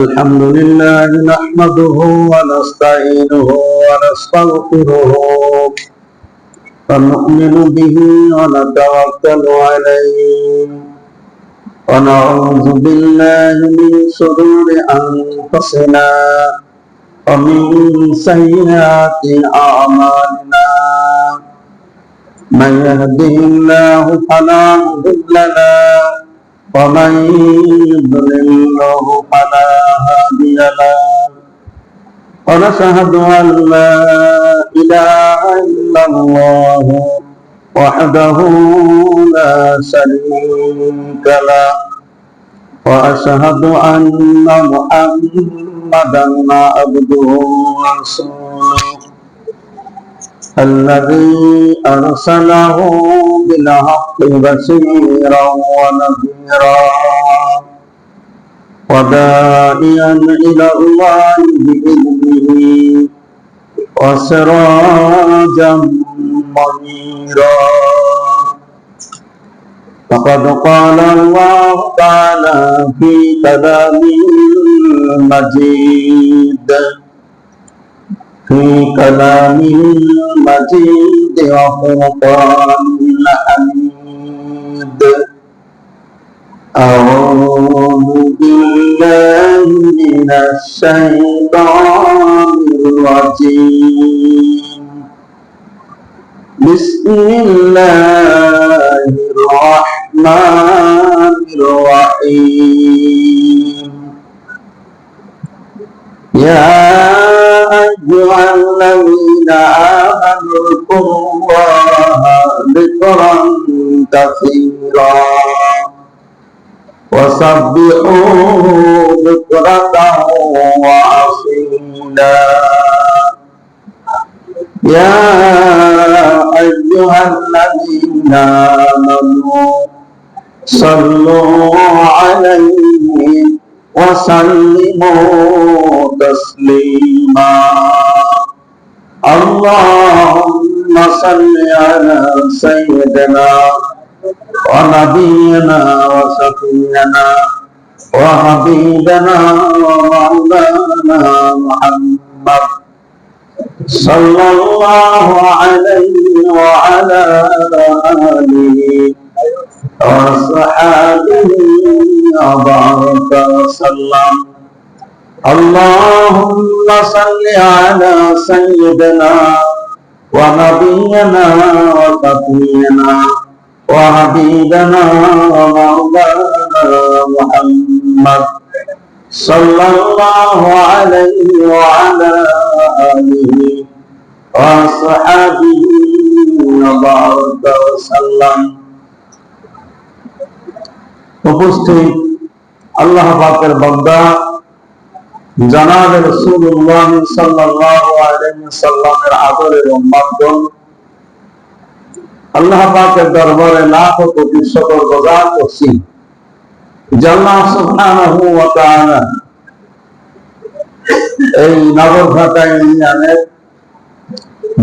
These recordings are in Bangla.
الحمد لله نحمده ونستعينه ونستغفره ونؤمن به ونتوكل عليه ونعوذ بالله من شرور أنفسنا ومن سيئات أعمالنا من يهده الله فلا مضل له ومن يضلله فلا هادي له ونشهد أن لا إله إلا الله وحده لا شريك له وأشهد أن محمدا عبده ورسوله الذي أرسله بالحق بشيرا ونذيرا وداعيا إلى الله بإذنه وسراجا منيرا فقد قال الله تعالى في كلامه المجيد وفرقانه الحميد أعوذ بالله من الشيطان الرجيم بسم الله الرحمن الرحيم يا أيها الذين آمنوا اذكروا الله ذكرا كثيرا وسبحوه بكرة وأصيلا يا أيها الذين آمنوا صلوا عليه وسلموا تسليما اللهم صل على سيدنا ونبينا وشفيعنا وحبيبنا ومولانا محمد صلى الله عليه وعلى آله وصحابه وبارك وسلم اللهم صل على سيدنا ونبينا وشفيعنا وحبيبنا ومولانا محمد صلى الله عليه وعلى آله وصحابه وبارك وسلم উপস্থিত আল্লাহ পাকের বান্দা জনাব রাসূলুল্লাহ সাল্লাল্লাহু আলাইহি ওয়াসাল্লামের আদরের উম্মতগণ, আল্লাহ পাকের দরবারে লাখ কোটি শুকর গুজার করছি যে আল্লাহ সুবহানাহু ওয়া তাআলা এই নগরঘাটা ইউনিয়নের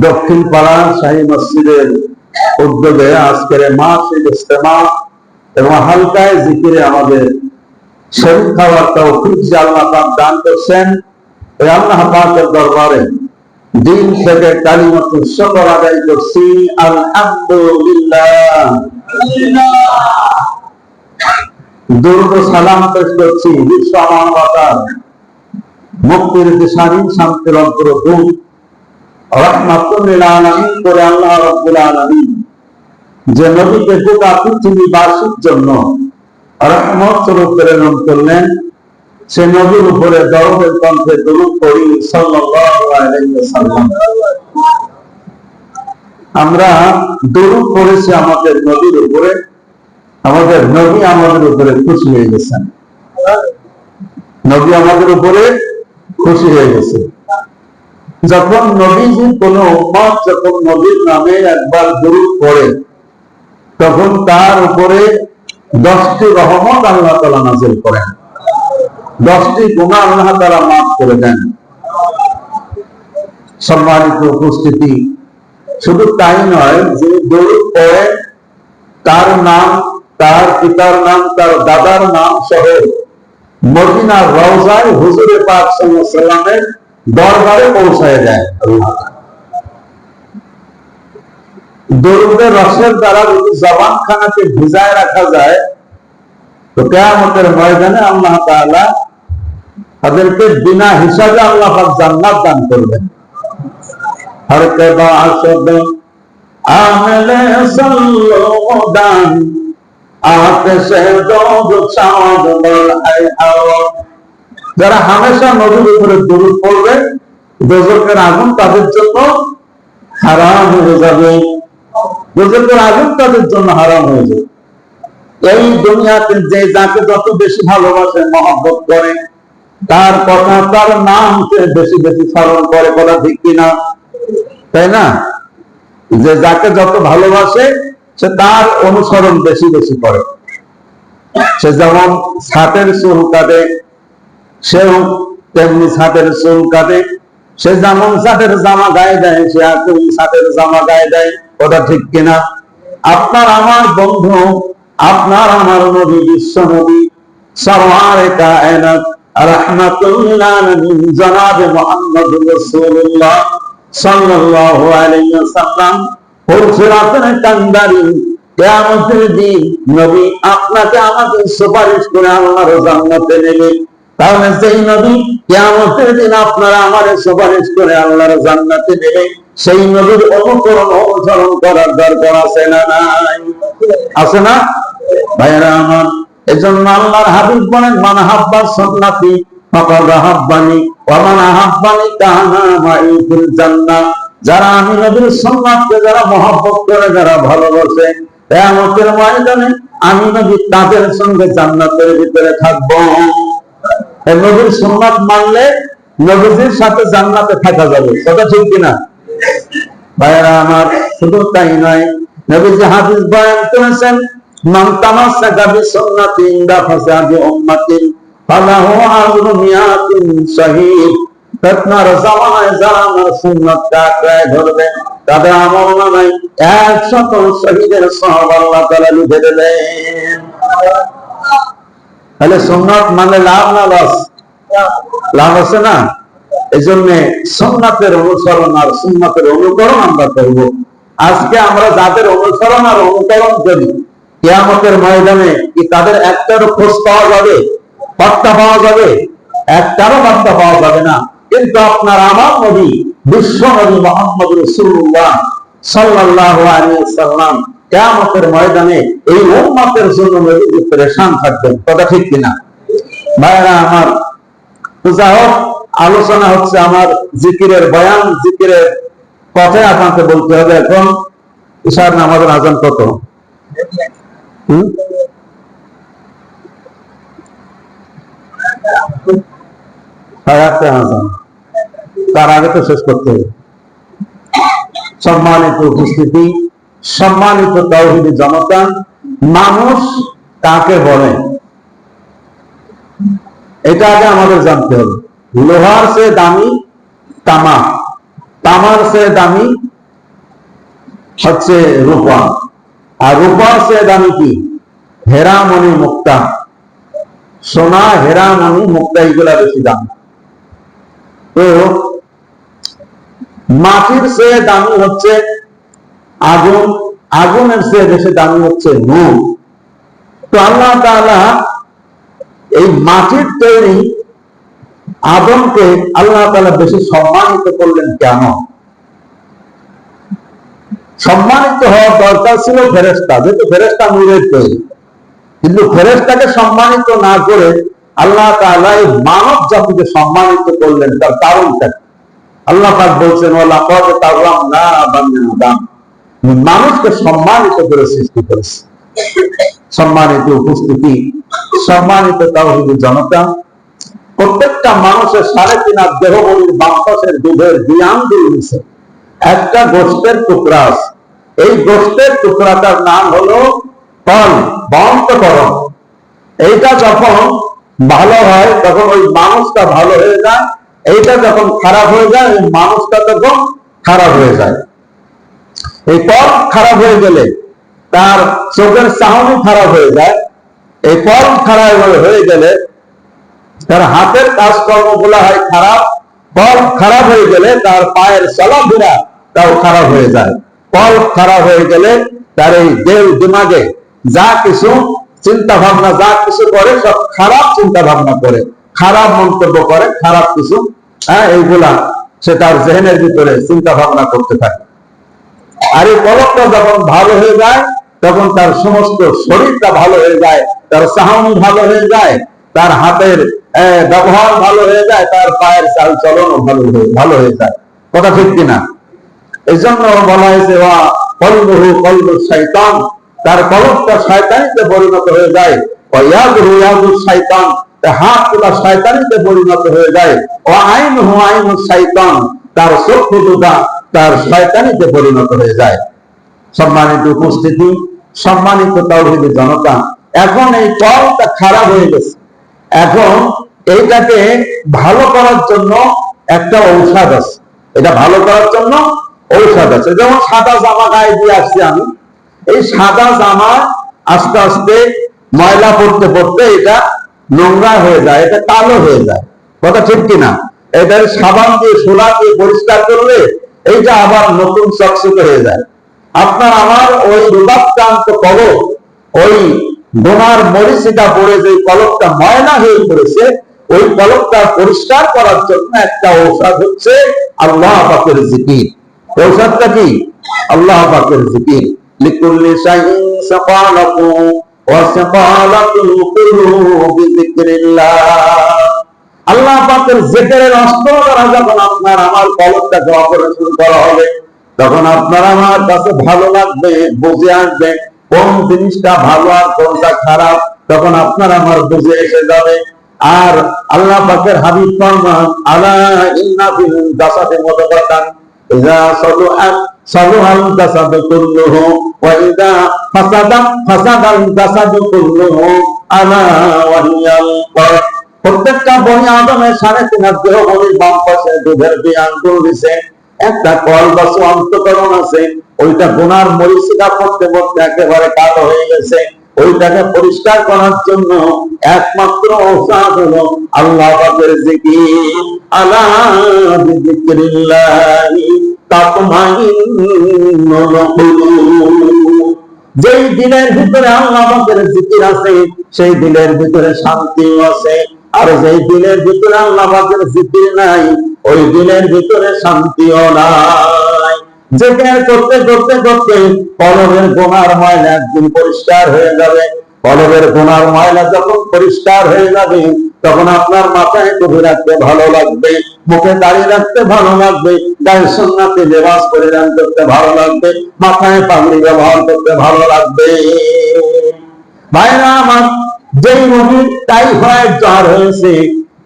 দক্ষিণ পাড়া শাহী মসজিদের উদ্যোগে আজকের মাসিক ইজতেমা এবং হালকায় জিকিরে আমাদের শরীক হওয়ার তৌফিক যে আল্লাহ পাক দান করছেন, এই আল্লাহ পাকের দরবারে দিল থেকে কালিমাতুল শুকর আদায় করছি আলহামদুলিল্লাহ। দরুদ ও সালাম পেশ করছি বিশ্ব মানবতার মুক্তির দিশারি শান্তির অগ্রদূত রাহমাতুল লিল আলামিন করে আল্লাহ রাব্বুল আলামিন যে নবীকে গোটা পৃথিবীবাসীর জন্য রহমত স্বরূপ প্রেরণ করলেন, সে নবীর উপরে দরুদের কণ্ঠে দরুদ পড়ি সাল্লাল্লাহু আলাইহি ওয়াসাল্লাম। আমরা দরুদ পড়েছি আমাদের নবীর উপরে, আমাদের নবী আমাদের উপরে খুশি হয়ে গেছেন, নবী আমাদের উপরে খুশি হয়ে গেছে। যখন নবীজির কোন উম্মত যখন নবীর নামে একবার দরুদ পড়ে, তখন তার উপরে 10টি রহমত আল্লাহ তাআলা নাযিল করেন, 10টি গুনাহ আল্লাহ তাআলা মাফ করে দেন। সম্মানিত উপস্থিতি, শুধু তাই নয়, যে দরুদ পড়ে তার নাম, তার পিতার নাম, তার দাদার নাম সহ মদিনার রওজায় হুজুরে পাক সাল্লাল্লাহু আলাইহি ওয়াসাল্লামের দরবারে পৌঁছায় যায়। দরুদের রসের দ্বারা যদি জবানখানাকে ভিজায় রাখা যায় তো কিয়ামতের ময়দানে আল্লাহ তাআলা তাদেরকে বিনা হিসাবে আল্লাহ পাক জান্নাত দান করবেন। হর কে বাশদ আমলে সাল্লুদান আতশে দোদ চাঁদ বল আই হাওয়া। যারা হামেশা নবীর উপরে দরুদ পড়বে দোজখের আগুন তাদের জন্য হারাম হয়ে যাবে, দোজখের আগুন তাদের জন্য হারাম হয়ে যাবে। এই দুনিয়াতে যে যাকে যত বেশি ভালোবাসে মহব্বত করে তার কথা তার নামকে বেশি বেশি স্মরণ করে, বলা ঠিক কিনা? তাই না? যে যাকে যত ভালোবাসে সে তার অনুসরণ বেশি বেশি করে। সে যেমন ছাটের চুল কাটে সেও তেমনি ছাটের চুল কাটে, সে যেমন ছাটের জামা গায়ে দেয় সে আর ছাটের জামা গায়ে দেয়, ওটা ঠিক কিনা? আপনার আমার বন্ধু, আপনার আমার নবী, বিশ্ব নবী সরওয়ারে কায়নাত রাহমাতুল আলামিন জনাব মুহাম্মদুর রাসূলুল্লাহ সাল্লাল্লাহু আলাইহি ওয়াসাল্লাম ফুরফুরাতের কান্দারি কিয়ামতের দিন নবী আপনাকে আমাকে সুপারিশ করে আল্লাহর জান্নাতে নেবে। তাহলে সেই নবী কিয়ামতের দিন আপনারা আমারে সুপারিশ করে আল্লাহর জান্নাতে নেবে, সেই নবীর অনুকরণ অনুসরণ করার দরকার আছে না নাই? আছে না ভাইরা আমার? এজন্য আল্লাহর হাবিব বলেন মান হাব্বা সুন্নতি ফাকাদ হাব্বানি ওয়া মান আহাব্বানি কানা মাই ফিল জান্নাহ। যারা আমি নবীর সুন্নাতকে যারা মহব্বত করে, যারা ভালোবাসে, কিয়ামতের ময়দানে আমি নবী তাদের সঙ্গে জান্নাতের ভিতরে থাকব। এই নবীর সুন্নাত মানলে নবীর সাথে জান্নাতে থাকা যাবে, কথা ঠিক কিনা ভাইরা আমার? শুধু তাই নয়, নবীজি হাদিস বয়ান করেছেন মান তামাসসাকা বিসুন্নতি ইনদা ফাসাদি উম্মতি ফালাহু আজরু মিয়াতিন শাহীদ। আপনার জামানায় যারা আমার সুন্নাতকে আঁকড়ে ধরবে তাদের আমলনামায় 100 শহীদের সওয়াব আল্লাহ তাআলা লিখে দেবেন। তাহলে সুন্নাত মানে লাভ না লস? লাভ আছে না? এই জন্য সুন্নাতের অনুসরণ আর সুন্নাতের অনুকরণ আমরা করব। আজকে আমরা যাদের অনুসরণ আর অনুকরণ করি কিয়ামতের ময়দানে কি তাদের একটারও খোঁজ পাওয়া যাবে? বার্তা পাওয়া যাবে? একটারও বার্তা পাওয়া যাবে না। কিন্তু আপনার আমার নবী বিশ্ব নবী মুহাম্মদ রাসূলুল্লাহ সাল্লাল্লাহু আলাইহি ওয়াসাল্লাম কিয়ামতের ময়দানে এই উম্মতের জন্য নবী পরেশান থাকবেন, কথা ঠিক কিনা ভাইরা আমার? যাই হোক, আলোচনা হচ্ছে আমার জিকিরের বয়ান, জিকিরের কথা আপনাকে বলতে হবে। এখন ইশার নামাজের আজান কত? তার আগে তো শেষ করতে হবে। সম্মানিত উপস্থিতি, সম্মানিত তাওহীদি জনতা, মানুষ কাকে বলে এটা আগে আমাদের জানতে হবে। লোহার চেয়ে দামি তামা, তামার চেয়ে দামি হচ্ছে রূপা, আর রূপার চেয়ে দামি কি? হেরা মণি মুক্তা। সোনা, হেরা মণি মুক্তা এগুলা বেশি দাম। তো মাটির চেয়ে দামি হচ্ছে আগুন, আগুনের চেয়ে বেশি দামি হচ্ছে নূর। তো আল্লাহ তাআলা এই মাটির তৈরি আদমকে আল্লাহ তাআলা বেশি সম্মানিত করলেন কেন? সম্মানিত হওয়ার দরকার ছিল ফেরেশতা, যেহেতু ফেরেশতা নূরের তৈরি, কিন্তু ফেরেশতাকে সম্মানিত না করে আল্লাহ তাআলা এই মানব জাতিকে সম্মানিত করলেন। তার কারণটা আল্লাহ পাক বলছেন ওয়ালাকাদ কাররামনা বানি আদম, মানুষকে সম্মানিত করে সৃষ্টি করেছে। সম্মানিত উপস্থিতি, সম্মানিত তাওহীদি জনতা, প্রত্যেকটা মানুষের 3.5 দেহবলির বাতাসের দুধের 2 আঙ্গুল নিচে একটা গোশতের টুকরা আছে। এই গোশতের টুকরাটার নাম হলো কল, বন্তকরণ। এইটা যখন ভালো হয় তখন ওই মানুষটা ভালো হয়ে যায়, এইটা যখন খারাপ হয়ে যায় ওই মানুষটা তখন খারাপ হয়ে যায়। এই কল খারাপ হয়ে গেলে তার চোখের চাহনি খারাপ হয়ে যায়। এই কল খারাপ হয়ে গেলে তার হাতের কাজকর্ম গুলা হয় খারাপ, কল্প খারাপ হয়ে গেলে তার পায়ের চলাফেরা তাও খারাপ হয়ে যায়। কল্প খারাপ হয়ে গেলে তার এই দেহ দিমাগে যা কিছু চিন্তা ভাবনা যা কিছু করে সব খারাপ চিন্তা ভাবনা করে, খারাপ মন্তব্য করে, খারাপ কিছু এইগুলা সে তার জেহেনের ভিতরে চিন্তা ভাবনা করতে থাকে। আর এই কলকটা যখন ভালো হয়ে যায় তখন তার সমস্ত শরীরটা ভালো হয়ে যায়, তার চাহনি ভালো হয়ে যায়, তার হাতের ব্যবহার ভালো হয়ে যায়, তার পায়ের চাল চলনও ভালো হয়ে যায়। কথা ঠিক কিনা? এই জন্য বলা হয়েছে কলবহু কলবু শয়তান, তার কলবটা শয়তানিতে পরিণত হয়ে যায়। ইয়াদহু ইয়াদু শয়তান, হাত গুলা শয়তানিতে পরিণত হয়ে যায়। আইনহু আইনু শয়তান, তার চক্ষু দুটা তার শয়তানিতে পরিণত হয়ে যায়। সম্মানিত উপস্থিতি, সম্মানিত তাওহীদি জনতা, এখন এই কলটা খারাপ হয়ে গেছে। এখন এইটাকে ভালো করার জন্য একটা ঔষধ আছে। এটা ভালো করার জন্য ঔষধ আছে। যেমন সাদা জামা গায়ে দিয়ে আসছি আমি, এই সাদা জামা আস্তে আস্তে ময়লা পড়তে পড়তে এটা নোংরা হয়ে যায়, এটা কালো হয়ে যায়। কথা ঠিক কিনা? এটার সাবান দিয়ে সোলা দিয়ে পরিষ্কার করলে এইটা আবার নতুন চকচকে হয়ে যায়। আপনার আমার ওই রূপাক্রান্ত কলব, ওই গোনার মরিচিকা পড়ে যে কলবটা ময়লা হয়ে পড়েছে, ওই কলবটা পরিষ্কার করার জন্য একটা ঔষধ হচ্ছে আল্লাহ পাকের জিকির। ঔষধটা কি? আল্লাহ পাকের জিকির। লিকুল্লি শাইইন সাকালাতু ওয়া সাকালাতুল কুলুবি যিকরিল্লাহ। আল্লাহ পাকের জিকিরের অস্ত্র দ্বারা যখন আপনার আমার কলবটাকে অপারেশন করা হবে, তখন আপনার আমার কাছে ভালো লাগবে, বুঝে আসবে কোন জিনিসটা ভালো আর কোনটা খারাপ, তখন আপনার আমার বুঝে এসে যাবে। আর আল্লাহ পাকের হাবিব ফরমান, আলা ইন্না ফিল জাসাদি মুদগাতান ইযা সালুহাল জাসাদু কুল্লুহু ওয়া ইযা ফাসাদাল জাসাদু কুল্লুহু আলা ওয়া হিয়াল কলব। প্রত্যেকটা বনি আদমের 3.5 দেহ বনির বাম পাশে দুধের 2 আঙ্গুল দিছে, একটা কলবাস অন্তকরণ আছে, ওইটা গুনার মরিচিকা পড়তে পড়তে একেবারে কালো হয়ে গেছে। ওইটাকে পরিষ্কার করার জন্য একমাত্র ঔষধ হলো আল্লাহ পাকের জিকির। আলা বিযিকরিল্লাহি তাতমাইন্নুল কুলুব। যেই দিলের ভিতরে আল্লাহ পাকের জিকির আছে সেই দিলের ভিতরে শান্তি আছে, আর যেই দিলের ভিতরে আল্লাহ পাকের জিকির নাই ওই দিলের ভিতরে শান্তিও নাই। জিকির করতে করতে করতে কলবের গুনার ময়লা একদিন পরিষ্কার হয়ে যাবে। কলবের গুনার ময়লা যখন পরিষ্কার হয়ে যাবে তখন আপনার মাথায় টুপি রাখতে ভালো লাগবে, মুখে দাঁড়িয়ে রাখতে ভালো লাগবে, গায়ে সুন্নাতে লেবাস পরিধান করতে ভালো লাগবে, মাথায় পাগড়ি ব্যবহার করতে ভালো লাগবে। ভাইরা আমার, যেই রোগীর টাইফয়েড জ্বর হয়েছে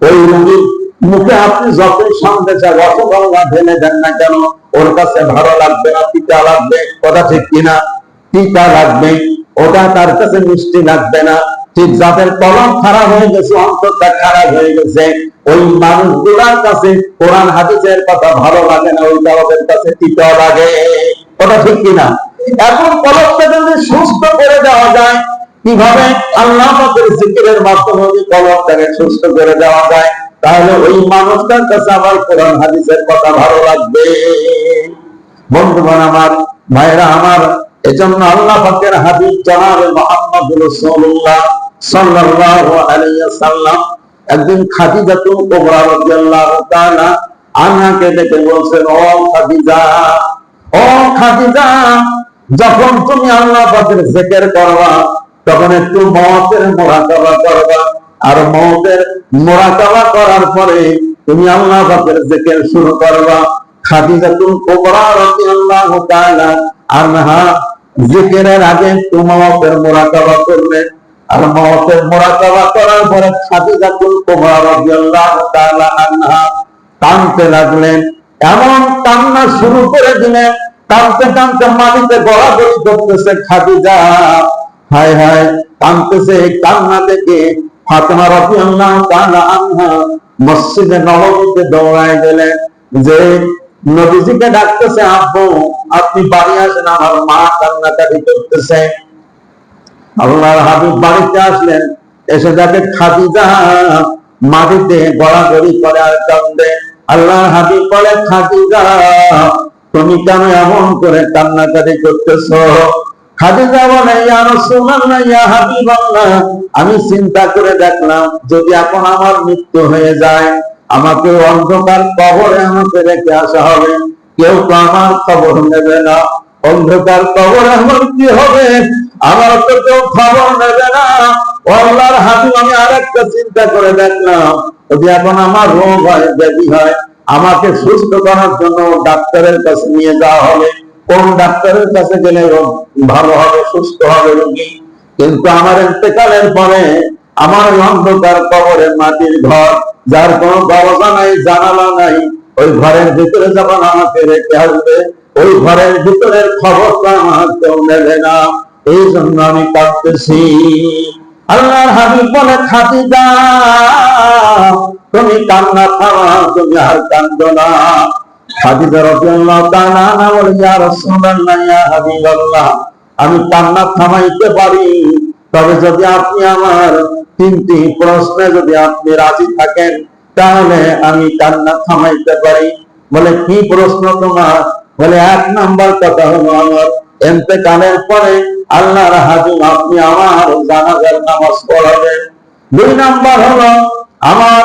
ওই রোগীর মুখে আপনি যতই সন্দেশা রসগোল্লা ঢেলে দেন না কেন, ওর কাছে ভালো লাগবে না, তিতা লাগবে। কথা ঠিক কিনা? তিতা লাগবে, ওটা তার কাছে মিষ্টি লাগবে না। ঠিক যাদের কলম খারাপ হয়ে গেছে, অন্তরটা খারাপ হয়ে গেছে, ওই মানুষগুলার কাছে কোরআন হাদিসের কথা ভালো লাগে না, ওইটা ওদের কাছে তিতা লাগে। কথা ঠিক কিনা? এখন কলমটা যদি সুস্থ করে দেওয়া যায়, কিভাবে? আল্লাহ পাকের জিকিরের মাধ্যমে যদি কলমটাকে সুস্থ করে দেওয়া যায়, তাহলে ওই মানুষটার কাছে আবার কোরআন হাদিসের কথা ভালো লাগবে। বন্ধুগণ আমার, ভাইরা আমার, এজন্য আল্লাহ পাকের হাবিব জনাবে মুহাম্মদ রাসূলুল্লাহ সাল্লাল্লাহু আলাইহি ওয়াসাল্লাম একদিন খাদিজাতুল কুবরা রাদিয়াল্লাহু তাআলা আনহাকে ডেকে বলছেন, ও খাদিজা, ও খাদিজা, যখন তুমি আল্লাহ পাকের জিকির করবা তখন একটু মওতের মুরাকাবা করবা, আর মওতের মুরাকাবা করার পরে তুমি আল্লাহ পাকের জিকির শুরু করবা। খাদিজাতুল কুবরা রাদিয়াল্লাহু তাআলা আনহা জিকিরের আগে মওতের মুরাকাবা করলেন, আর মওতের মুরাকাবা করার পরে খাদিজাতুল কুবরা রাদিয়াল্লাহু তাআলা আনহা কাঁদতে লাগলেন। এমন কান্না শুরু করে দিলেন, কাঁদতে কাঁদতে মাটিতে গড়াগড়ি করতেছে খাদিজা, হায় হায় কাঁদতেছে। কান্না দেখে ফাতেমা রাদিয়াল্লাহু তাআলা আনহা মসজিদে নববীতে দৌড়ায় গেলেন, যে নবীজিকে ডাকতেছে, আব্বু আপনি বাড়ি আসেন, আমার মা কান্নাকাটি করতেছে। আল্লাহর হাবিব বাড়িতে আসলেন, এসে দেখে খাদিজা মাটিতে গড়াগড়ি করে আর কান্দে। আল্লাহ হাবিব বলে, খাদিজা তুমি কেন এমন করে কান্নাকাটি করতেছো? খাদিজা বলে, ইয়া রাসূলুল্লাহ, ইয়া হাবিবাল্লাহ, আমি চিন্তা করে দেখলাম যদি এখন আমার মৃত্যু হয়ে যায়, আমাকে অন্ধকার কবরে আমাকে রেখে আসা হবে, কেউ তো আমার খবর নেবে না। অন্ধকার কবরে আমার কি হবে? আমার তো কেউ খবর নেবে না। আল্লাহর হাবিব, আমি আরেকটা চিন্তা করে দেখলাম, যদি এখন আমার রোগ হয়, ব্যাধি হয়, আমাকে সুস্থ করার জন্য ডাক্তারের কাছে নিয়ে যাওয়া হবে। কোন ডাক্তারের কাছে গেলে ভালো হবে, সুস্থ হবে রোগী? কিন্তু আমার ইন্তেকালের পরে আমার অন্ধকার কবরে মাটির ঘর, যার কোনো দরজা নাই, জানালা নাই, ওই ঘরের ভিতরে যখন আমাকে রেখে আসবে, ওই ঘরের ভিতরের খবরটা আমার কেউ নেবে না। এই জন্য আমি কাঁদতেছি। আল্লাহর হাবিব বলে, খাদিজা তুমি কান্না থামা, তুমি আর কান্দো না। খাদিজা রাদিয়াল্লাহু তাআলা আনহা বলে, ইয়া রাসূলুল্লাহ, ইয়া হাবিবাল্লাহ, আমি কান্না থামাইতে পারি, তবে যদি আপনি আমার তিনটি প্রশ্নে যদি আপনি রাজি থাকেন, তাহলে আমি কান্না থামাইতে পারি। বলে, কি প্রশ্ন তোমার? বলে, এক নাম্বার কথা হলো, আমার ইন্তেকালের পরে আল্লাহর হাবিব আপনি আমার জানাজার নামাজ পড়াবেন। দুই নাম্বার হলো, আমার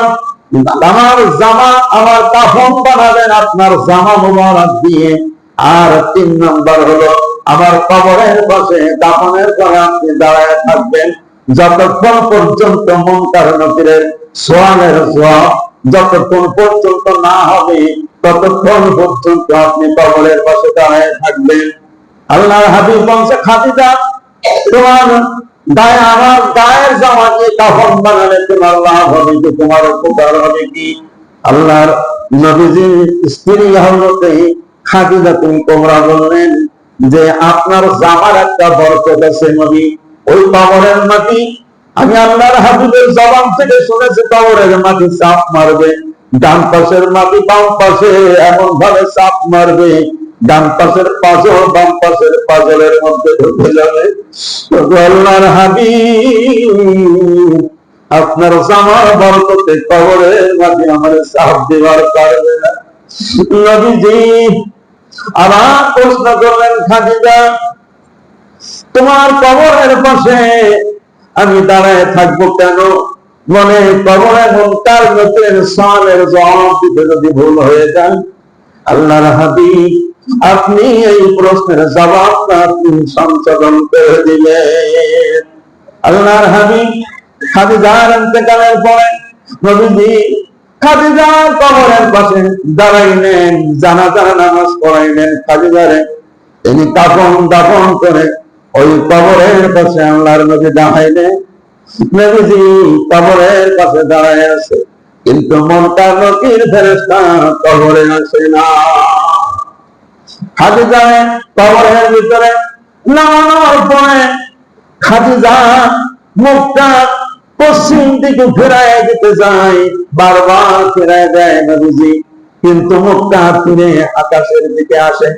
জামা, আমার কাফন বানাবেন আপনার জামা মোবারক দিয়ে। আর তিন নাম্বার হলো, আমার কবরের পাশে দাফনের পরে আপনি দাঁড়ায় থাকবেন যতক্ষণ পর্যন্ত মুনকার নকিরের সওয়ালের জবাব যতক্ষণ পর্যন্ত না হবে, ততক্ষণ পর্যন্ত আপনি কবরের পাশে দাঁড়ায় থাকবেন। আল্লাহর হাবিব বলছে, খাদিজা তোমার গায়ে আমার গায়ের জামা দিয়ে কাফন বানালে তোমার লাভ হবে কি, তোমার উপকার হবে কি? আল্লাহর নবীজির স্ত্রী হযরতে খাদিজা কুবরা বললেন যে, আপনার জামার একটা বরকত আছে নবী। ওই কবরের মাটি, আমি আল্লাহর হাবিবের জবান থেকে শুনেছি, কবরের মাটি চাপ মারবে, ডান পাশের মাটি বাম পাশে এমন ভাবে চাপ মারবে, ডান পাশের পাঁজর বাম পাশের পাঁজরের মধ্যে ঢুকে যাবে। আল্লাহর হাবিব আপনার জামার বরকতে কবরের মাটি আমার চাপ দেওয়ার পারবে না। নবীজি আবার প্রশ্ন করলেন, খাদিজা তোমার কবরের পাশে আমি দাঁড়ায় থাকবো কেন? বলে, কবরে মুনকার নকিরের সওয়ালের জবাব দিতে যদি ভুল হয়ে যায়, আল্লাহর হাবিব আপনি এই প্রশ্নের জবাবটা আপনি সংশোধন করে দিলেন। আল্লাহর হাবিব খাদিজার ইন্তেকালের পরে নবীজি খাদিজার কবরের পাশে দাঁড়াইলেন, জানাজার নামাজ পড়াইলেন। খাদিজারে তিনি কাফন দাফন করে ওই কবরের পাশে আল্লাহর নবী দাঁড়াইলেন। নবীজি কবরের পাশে দাঁড়ায় আছে, কিন্তু মুনকার নকির ফেরেশতা কবরে আসে না। খাদিজা কবরের ভিতরে নামানোর পরে খাদিজা মুখটা পশ্চিম দিকে ফেরায় দিতে যায়, বারবার ফেরায় দেয় নবীজি, কিন্তু মুখটা ফিরে আকাশের দিকে আসে,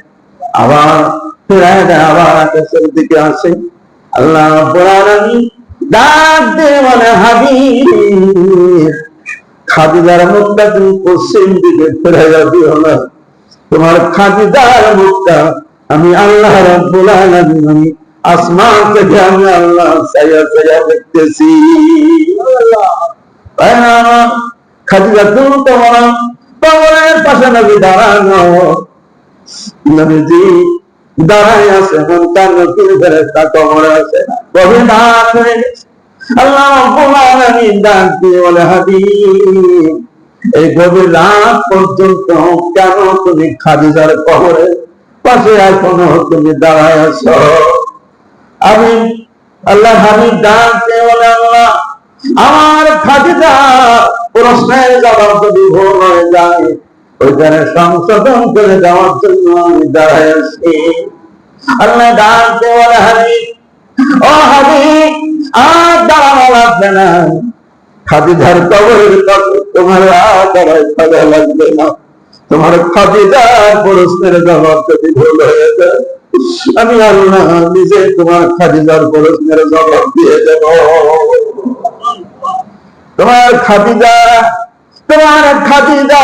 আবার ফেরায় দেয়, আবার আকাশের দিকে আসে। আল্লাহ রাব্বুল আলামিন ডাক দিয়ে বলে, হাবিব খাদিজার মুখটা তুমি পশ্চিম দিকে ফেরাইয়া দিও না, তোমার খাদিজার মুখটা আমি আল্লাহ রাব্বুল আলামিন আমি আসমান থেকে আমি আল্লাহ চাইয়া চাইয়া দেখতেছি। খাদিজা তুমি তোমার কবরের পাশে নবী দাঁড়ানো, নবীজি দাঁড়ায় আছে, মুনকার নকির ফেরেশতা কবরে আছে, গভীর রাত হয়ে গেছে। আল্লাহ রাব্বুল আলামিন ডাক দিয়ে বলে, হাবিব এই গভীর রাত পর্যন্ত কেন তুমি খাদিজার কবরের পাশে এখনো তুমি দাঁড়ায় আছো? আমি আল্লাহ হাবিব ডাক দিয়ে বলে, আল্লাহ আমার খাদিজা প্রশ্নের জবাব যদি ভুল হয়ে যায়, ওইখানে সংশোধন করে দেওয়ার জন্য আমি দাঁড়ায় আছি। আল্লাহ ডাক দিয়ে বলে, হাবিব ও হাবিব আর দাঁড়ানো লাগবে না, খাদিজার কবরের কাছে তোমার আর দাঁড়ায় থাকা লাগবে না, তোমার খাদিজার প্রশ্নের জবাব যদি ভুল হয়ে যায়, আমি আল্লাহ নিজে তোমার খাদিজার প্রশ্নের জবাব দিয়ে দেব। তোমার খাদিজা, তোমার খাদিজা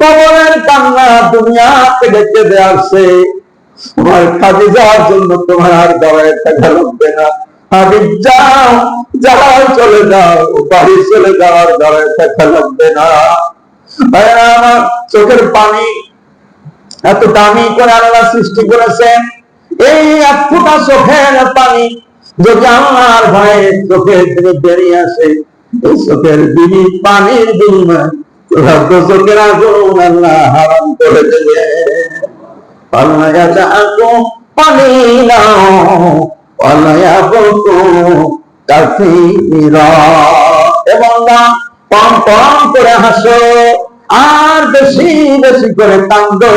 কবরের কান্না দুনিয়া থেকে কেঁদে আসছে। তোমার খাদিজার জন্য তোমার আর দাঁড়ায় থাকা লাগবে না। হাবিব যাও, যাও চলে যাও, বাড়ি চলে যাওয়ার দাঁড়ায় থাকা লাগবে না। আমার চোখের পানি এত দামি করে আল্লাহ সৃষ্টি করেছেন। এই এক ফোঁটা চোখের পানি যদি আল্লাহর ভয়ে চোখের থেকে বেরিয়ে আসে, এই চোখের পানির বিনিময়ে চোখের আগুন আল্লাহ হারাম করে দেবে। পানি এবং কম কম করে হাসো আর বেশি বেশি করে কান্দো।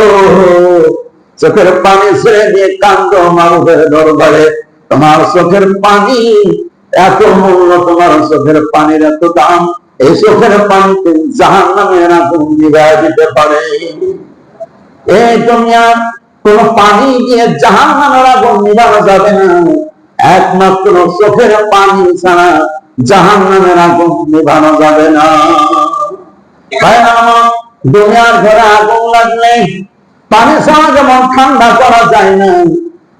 চোখের পানি ছেড়ে দিয়ে কান্দো মানুষের দরবারে। তোমার চোখের পানি এত মূল্য, তোমার চোখের পানির এত দাম, এই চোখের পানিতে জাহান্নামের আগুন নিভাইয়া দিতে পারে। এই দুনিয়ার কোন পানি দিয়ে জাহান্নামের আগুন নিভানো যাবে না, একমাত্র চোখের পানি ছাড়া জাহান্নামের আগুন নিভানো যাবে না। দুনিয়ার ঘরে আগুন লাগলে পানি ছাড়া যেমন ঠান্ডা করা যায় না,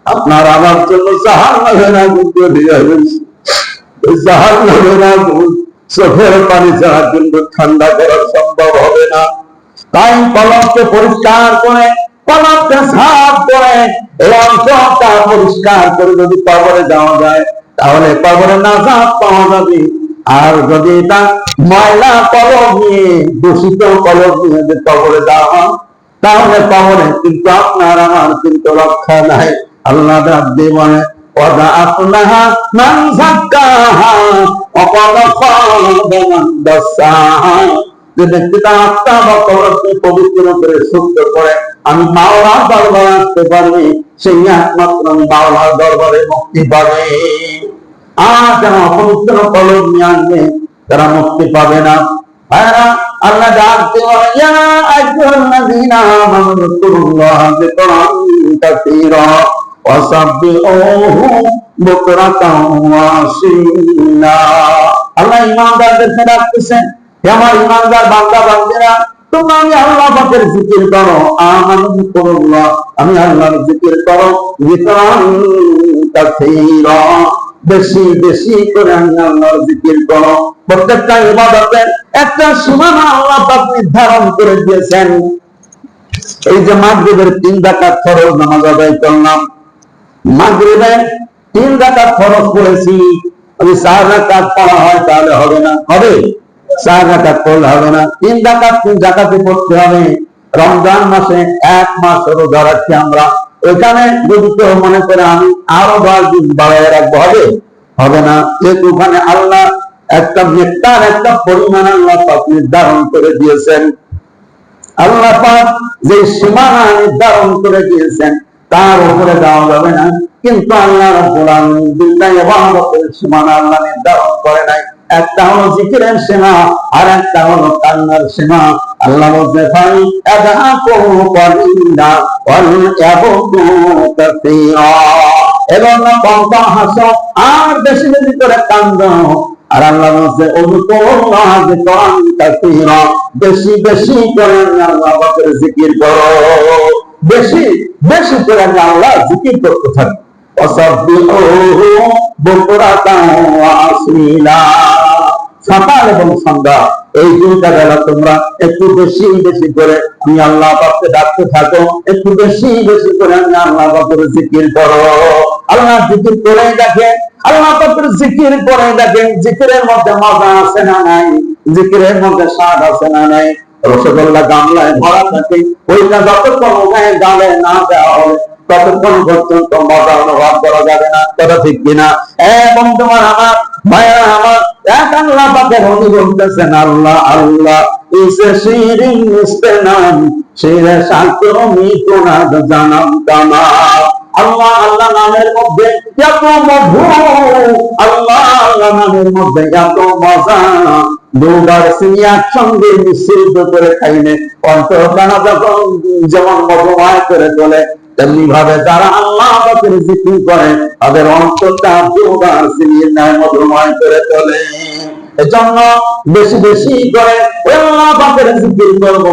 আপনার আমার জন্য জাহান্নামের আগুন তৈরি হয়েছে। জাহান্নামের আগুন চোখের পানি ছাড়া কিন্তু ঠান্ডা করা সম্ভব হবে না। তাই কলমকে পরিষ্কার করে, কলমকে সাফ করে, এই অঞ্চলটা পরিষ্কার করে যদি কবরে যাওয়া যায়, তাহলে কবরে নাজাত পাওয়া যাবে। আর যদি এটা ময়লা কলম নিয়ে, দূষিত কলম নিয়ে যদি কবরে যাওয়া হয়, তাহলে কবরে কিন্তু আপনার আমার কিন্তু রক্ষা নাই। আল্লাহ রাব্বি বলে ওয়াদা আফলাহা মান যাক্কাহা ওয়া ক্বাদ খাবা মান দাসাহা। যে ব্যক্তি তার আত্মা বা কবরকে পবিত্র করে শুদ্ধ করে আমি মাওলার দরবারে আসতে পারবি, সেই একমাত্র মাওলার দরবারে মুক্তি পাবে। আর যারা অপবিত্র কলম নিয়ে আসবে তারা মুক্তি পাবে না। আল্লাহ ডাকতে বলে ইয়া আইয়ুহাল্লাযীনা আমানু যকুরুল্লাহা যিকরান কাসীরা ওয়া সাব্বিহুহু বুকরাতাও ওয়া আসীলা। আল্লাহ ঈমানদারদেরকে ডাকতেছেন, হে আমার ঈমানদার বান্দা বান্দিরা, তোমরা আমি আল্লাহ পাকের জিকির করো। আমানু যকুরুল্লাহ, আমি আল্লাহর জিকির করো। যিকরান কাসীরা, বেশি বেশি করে আমি আল্লাহর জিকির করো। প্রত্যেকটা ইবাদতের একটা সীমানা আল্লাহ পাক নির্ধারণ করে দিয়েছেন। এই যে মাগরিবের 3 রাকাত ফরজ নামাজ আদায় করলাম, মাগরিবের 3 রাকাত ফরজ পড়েছি, যদি 4 রাকাত পড়া হয় তাহলে হবে না? হবে? 4 রাকাত পড়লে হবে না, 3 রাকাত 3 রাকাতে পড়তে হবে। রমজান মাসে 1 মাস রোজা রাখছি আমরা, ওইখানে যদি কেউ মনে করে আমি আরো 10 দিন বাড়ায় রাখবো, হবে? হবে না। যেহেতু ওখানে আল্লাহ একটা নেতার একটা পরিমাণ আল্লাহ পাক নির্ধারণ করে দিয়েছেন। আল্লাহ পাক যে সীমানা নির্ধারণ করে দিয়েছেন তার উপরে যাওয়া যাবে না। কিন্তু আল্লাহ রাব্বুল আলামিন দুইটা ইবাদতের সীমানা আল্লাহ নির্ধারণ করে নাই। একটা হলো জিকিরের সীমা, আর একটা হলো কান্নার সীমা। আল্লাহ বলতে পারি আদাকু কালিলা ওয়াল ইয়াবকু কাসীরা, এবং কম কম হাসো আর বেশি বেশি করে কান্দো। আর আল্লাহ বলছে উযকুরুল্লাহ যিকরান কাসীরা, বেশি বেশি করে আল্লাহ পাকের জিকির করো, বেশি বেশি করে আল্লাহ জিকির করতে থাকো। ওয়াসাব্বিহুহু বুকরাতাও ওয়া আসীলা, সকাল এবং সন্ধ্যা এই 2টা বেলা তোমরা একটু বেশি বেশি করে আমি আল্লাহ পাককে ডাকতে থাকো, একটু বেশি বেশি করে আমি আল্লাহ পাকের জিকির করো। আল্লাহ জিকির করে দেখেন, আল্লাহ পাকের জিকির করে দেখেন, জিকিরের মধ্যে মজা আছে না নাই? জিকিরের মধ্যে স্বাদ আছে না নাই? রসগোল্লা গামলায় ভরা থাকে, ওইটা যতক্ষণ ওখানে গালে না দেওয়া হবে ততক্ষণ পর্যন্ত মজা অনুভব করা যাবে না। কথা ঠিক কিনা? বন্ধুরা আমার, ভাইয়া আমার, এক আল্লাহ পাকের উনি বলতেছেন আল্লাহ আল্লাহ ইসে শিরিন ইস্তেনাম শিরে শাস্ত্র মিতুনা জানাম কামা। আল্লাহ আল্লাহ নামের মধ্যে এত মধু, আল্লাহ আল্লাহ নামের মধ্যে এত মজা, দুবার চিনি একসঙ্গে মিশ্রিত করে খাইলে অন্তরখানা যখন যেমন মধুময় করে তোলে, তেমনি ভাবে যারা আল্লাহ পাকের জিকির করে তাদের অন্তরটা দুবার চিনির ন্যায় মধুময় করে তোলে। এজন্য বেশি বেশি করে আল্লাহ পাকের জিকির করব।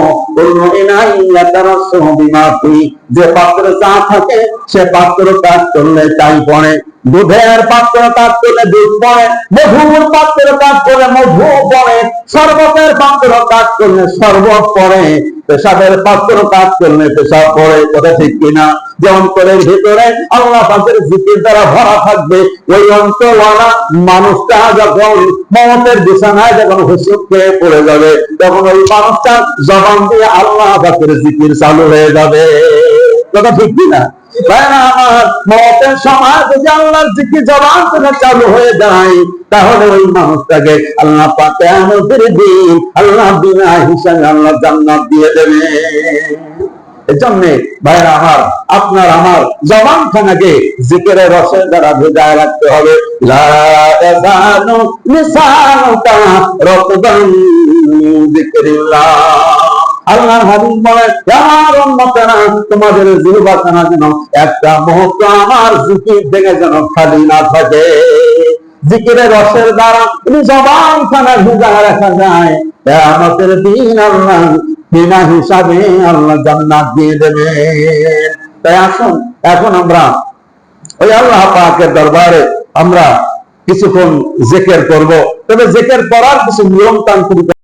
যে পাত্রে চা থাকে সে পাত্র কাজ করলে চাই পড়ে, দুধের পাত্র কাজ করলে দুধ পড়ে, মধুর পাত্র কাজ করলে মধু পড়ে, শরবতের পাত্র কাজ করলে শরবত পড়ে, পেশাবের পাত্র কাজ করলে পেশাব পড়ে। কথা ঠিক কিনা? যে অন্তরের ভিতরে আল্লাহ পাকের জিকির দ্বারা ভরা থাকবে, ওই অন্তরওয়ালা মানুষটা যখন মওতের বিছানায় যখন হুসুক খেয়ে পড়ে যাবে, তখন ওই মানুষটা জবান দিয়ে আল্লাহ পাকের জিকির চালু হয়ে যাবে। কথা ঠিক কিনা? আমার মওতের সময় যদি আল্লাহর জিকির জবান থেকে চালু হয়ে যায়, তাহলে ওই মানুষটাকে আল্লাহ পাক কিয়ামতের দিন আল্লাহ বিনা হিসাবে আল্লাহ জান্নাত দিয়ে দেবে। এজন্য ভাইরা আমার, আপনার আমার জবানখানাকে জিকিরের রসের দ্বারা ভেজায় রাখতে হবে। লা ইয়াযালু লিসানুকা রাতবান মিন যিকরিল্লাহ। আল্লাহর হাবিব বলেন, আমার উম্মতেরা, তোমাদের জিহ্বাখানা যেন একটা মুহূর্ত আমার জিকির থেকে যেন খালি না থাকে। জিকিরের রসের দ্বারা জবানখানা ভেজায় রাখা যায়, কিয়ামতের দিন আল্লাহ বিনা হিসাবে আল্লাহ জান্নাত দিয়ে দেবে। তাই আসুন এখন আমরা ওই আল্লাহ পাকের দরবারে আমরা কিছুক্ষণ জিকির করব। তবে জিকির করার কিছু নিয়ম তান্ত্রিক